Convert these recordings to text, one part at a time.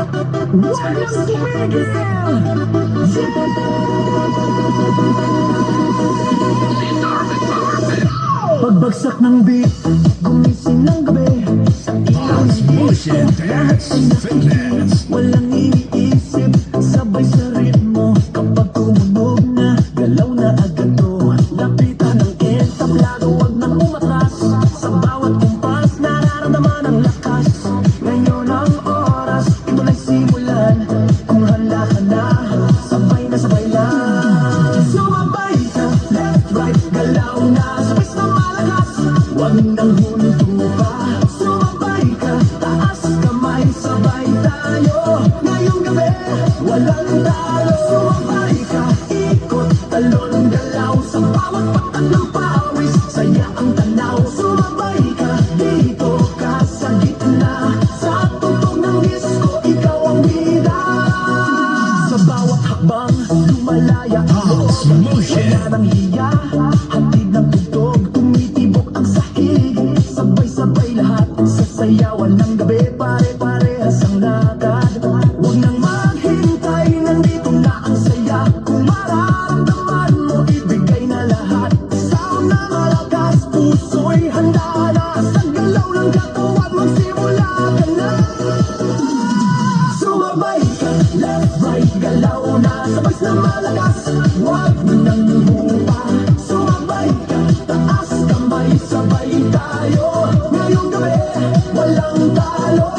Walang tumigil! Pagbagsak ng beat, gumising ng gabi. Sa Pause, motion, dance, fitness. Walang iniisip, sabay sa ritmo. Kapag tumunog na, galaw na agad to. Lapitan ng entablado, wag nang umatras. Sa bawat kumpas, nararamdaman ang lakas. Ngayon ang oras, ito na'y simulan. Kung handa ka na, sabay na sabay lang. Sumabay ka, left, right, galaw na. Sabay sa malakas, wag nang huminto pa. Sumabay ka, taas kamay, sabay tayo. Ngayong gabi, walang talo. Sumabay ka, ikot, talon, galaw. Sa bawat patak ng pawis, saya ang tanaw. Sumabay ka, dito ka sa gitna. Sa tugtog ng disco, ikaw ang bida. Sa bawat hakbang, lumalaya ako. Pause, motion. Wala nang hiya, hatid ng tugtog, tumitibok ang sahig. Sabay-sabay lahat, sa sayawan ng gabi. Pare-parehas ang lakad. Huwag nang maghintay, nandito na ang saya. Kung mararamdaman mo, ibigay na lahat. Sound na malakas, puso'y handa na. Sa galaw ng katawan, magsimula ka na. Sumabay ka, left, right, galaw na. Sabay na malakas, huwag nang humupa. Sumabay ka, taas kamay, sabay tayo. Ngayong gabi, walang talo.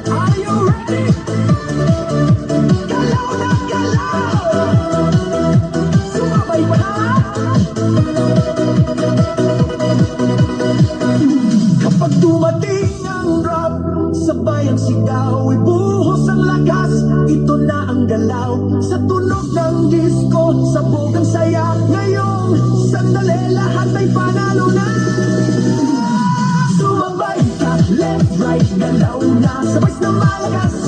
Are you ready? Galaw na galaw. Sumabay ka na. Kapag dumating ang rap, sabay ang sigaw, ibuhos ang lakas. Ito na ang galaw, sa tunog ng disco, sabog ang saya. Ngayong sandali, lahat ay panalo na. Sumabay ka, left, right, galaw na. Sabay na malakas,